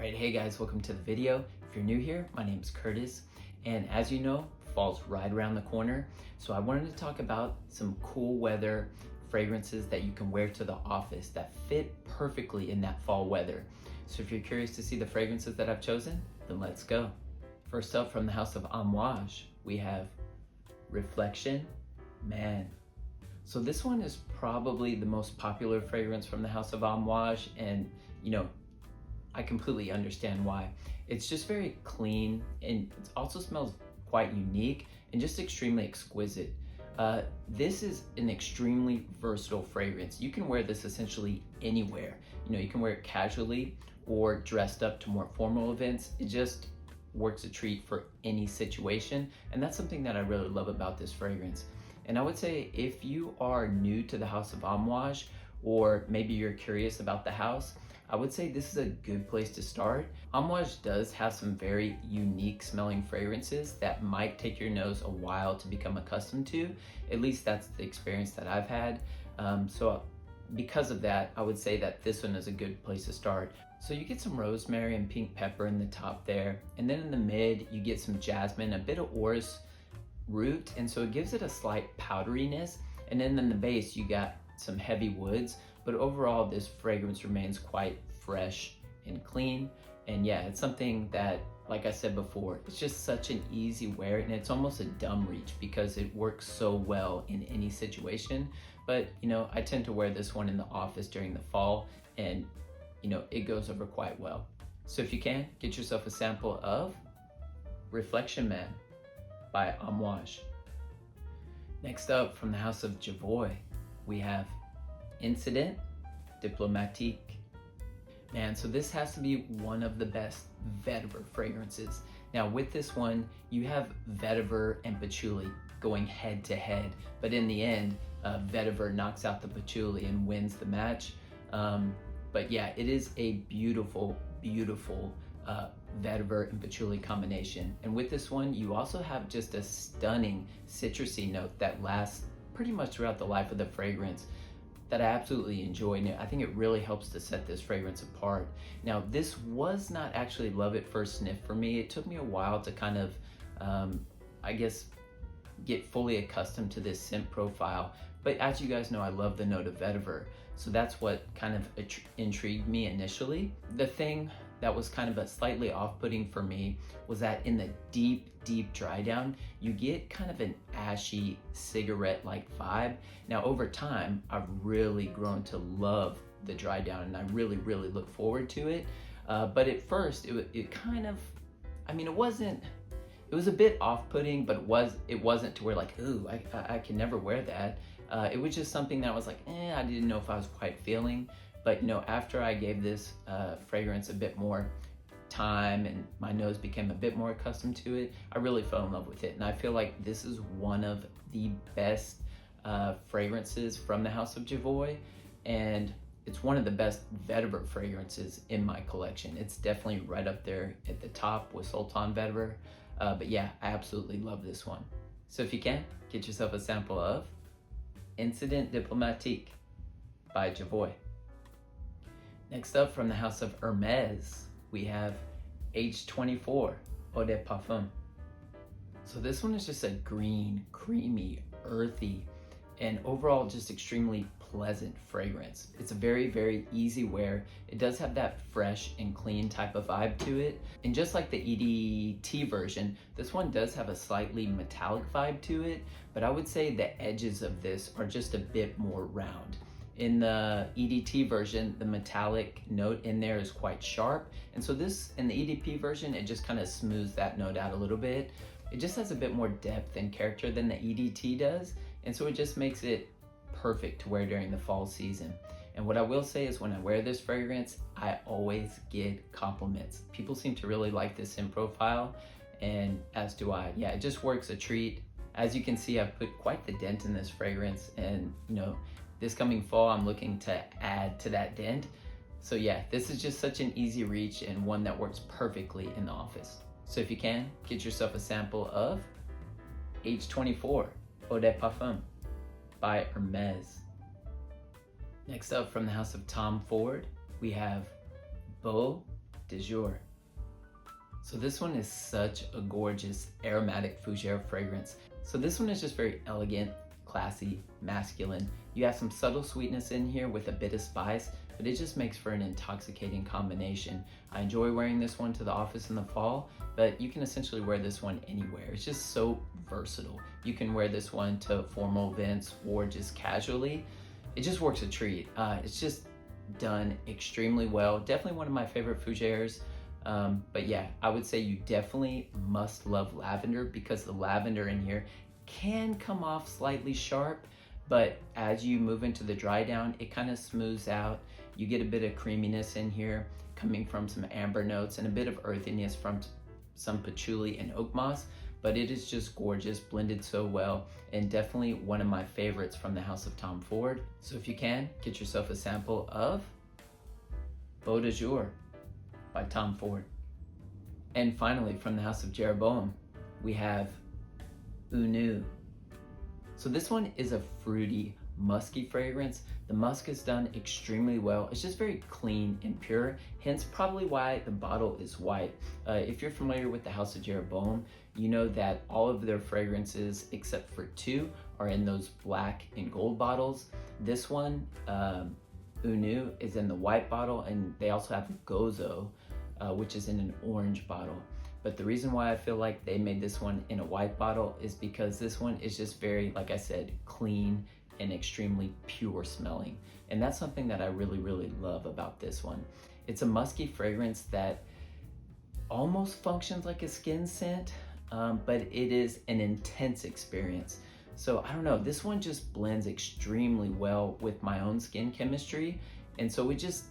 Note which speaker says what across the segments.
Speaker 1: Alright, hey guys, welcome to the video. If you're new here, my name is Curtis, and as you know, fall's right around the corner. So I wanted to talk about some cool weather fragrances that you can wear to the office that fit perfectly in that fall weather. So if you're curious to see the fragrances that I've chosen, then let's go. First up, from the house of Amouage, we have Reflection Man. So this one is probably the most popular fragrance from the house of Amouage, and I completely understand why. It's just very clean, and it also smells quite unique and just extremely exquisite. This is an extremely versatile fragrance. You can wear this essentially anywhere. You can wear it casually or dressed up to more formal events. It just works a treat for any situation, and that's something that I really love about this fragrance. And I would say if you are new to the house of Amouage, or maybe you're curious about the house, I would say this is a good place to start. Amouage does have some very unique smelling fragrances that might take your nose a while to become accustomed to. At least that's the experience that I've had. So because of that, I would say that this one is a good place to start. So you get some rosemary and pink pepper in the top there, and then in the mid you get some jasmine, a bit of orris root, and so it gives it a slight powderiness, and then in the base you got some heavy woods, but overall this fragrance remains quite fresh and clean. And yeah, it's something that, like I said before, it's just such an easy wear, and it's almost a dumb reach because it works so well in any situation. But I tend to wear this one in the office during the fall, and it goes over quite well. So if you can, get yourself a sample of Reflection Man by Amouage. Next up, from the house of Jovoy, we have Incident Diplomatique. Man, so this has to be one of the best vetiver fragrances. Now with this one, you have vetiver and patchouli going head to head, but in the end, vetiver knocks out the patchouli and wins the match. But yeah, it is a beautiful, beautiful vetiver and patchouli combination. And with this one, you also have just a stunning citrusy note that lasts pretty much throughout the life of the fragrance that I absolutely enjoy. And I think it really helps to set this fragrance apart. Now, this was not actually love at first sniff for me. It took me a while to kind of, I guess, get fully accustomed to this scent profile. But as you guys know, I love the note of vetiver. So that's what kind of intrigued me initially. The thing that was kind of a slightly off-putting for me was that in the deep, deep dry down, you get kind of an ashy cigarette-like vibe. Now over time, I've really grown to love the dry down, and I really, really look forward to it. But at first, it kind of, it was a bit off-putting, but it wasn't to where like, ooh, I can never wear that. It was just something that I was like, I didn't know if I was quite feeling. But after I gave this fragrance a bit more time and my nose became a bit more accustomed to it, I really fell in love with it. And I feel like this is one of the best fragrances from the house of Jovoy, and it's one of the best vetiver fragrances in my collection. It's definitely right up there at the top with Sultan vetiver. But yeah, I absolutely love this one. So if you can, get yourself a sample of Incident Diplomatique by Jovoy. Next up, from the house of Hermes, we have H24 Eau de Parfum. So this one is just a green, creamy, earthy, and overall just extremely pleasant fragrance. It's a very, very easy wear. It does have that fresh and clean type of vibe to it. And just like the EDT version, this one does have a slightly metallic vibe to it, but I would say the edges of this are just a bit more round. In the EDT version, the metallic note in there is quite sharp. And so this, in the EDP version, it just kind of smooths that note out a little bit. It just has a bit more depth and character than the EDT does. And so it just makes it perfect to wear during the fall season. And what I will say is when I wear this fragrance, I always get compliments. People seem to really like this scent profile, and as do I. Yeah, it just works a treat. As you can see, I've put quite the dent in this fragrance, and this coming fall, I'm looking to add to that dent. So yeah, this is just such an easy reach and one that works perfectly in the office. So if you can, get yourself a sample of H24 Eau de Parfum by Hermes. Next up, from the house of Tom Ford, we have Beau Jour. So this one is such a gorgeous aromatic fougere fragrance. So this one is just very elegant, classy, masculine. You have some subtle sweetness in here with a bit of spice, but it just makes for an intoxicating combination. I enjoy wearing this one to the office in the fall, but you can essentially wear this one anywhere. It's just so versatile. You can wear this one to formal events or just casually. It just works a treat. It's just done extremely well. Definitely one of my favorite fougères. But yeah, I would say you definitely must love lavender, because the lavender in here can come off slightly sharp, but as you move into the dry down, it kind of smooths out. You get a bit of creaminess in here coming from some amber notes and a bit of earthiness from some patchouli and oak moss, but it is just gorgeous, blended so well, and definitely one of my favorites from the house of Tom Ford. So if you can, get yourself a sample of Beau de Jour by Tom Ford. And finally, from the house of Jeroboam, we have Unue. So this one is a fruity, musky fragrance. The musk is done extremely well. It's just very clean and pure, hence probably why the bottle is white. If you're familiar with the house of Jeroboam, you know that all of their fragrances, except for two, are in those black and gold bottles. This one, Unue, is in the white bottle, and they also have Gozo, which is in an orange bottle. But the reason why I feel like they made this one in a white bottle is because this one is just very, like I said, clean and extremely pure smelling. And that's something that I really, really love about this one. It's a musky fragrance that almost functions like a skin scent, but it is an intense experience. So I don't know, this one just blends extremely well with my own skin chemistry. And so it just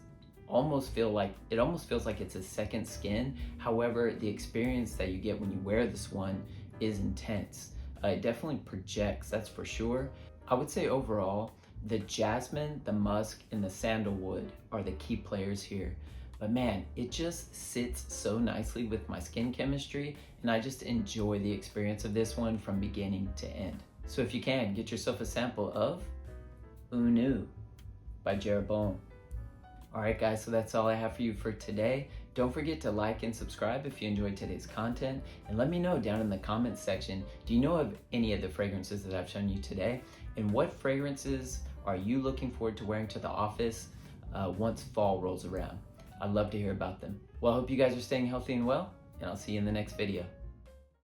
Speaker 1: almost feels like it's a second skin. However, the experience that you get when you wear this one is intense. It definitely projects, that's for sure. I would say overall, the jasmine, the musk, and the sandalwood are the key players here. But man, it just sits so nicely with my skin chemistry, and I just enjoy the experience of this one from beginning to end. So if you can, get yourself a sample of Unue by Jeroboam. All right, guys, so that's all I have for you for today. Don't forget to like and subscribe if you enjoyed today's content, and let me know down in the comments section, do you know of any of the fragrances that I've shown you today? And what fragrances are you looking forward to wearing to the office once fall rolls around? I'd love to hear about them. Well, I hope you guys are staying healthy and well, and I'll see you in the next video.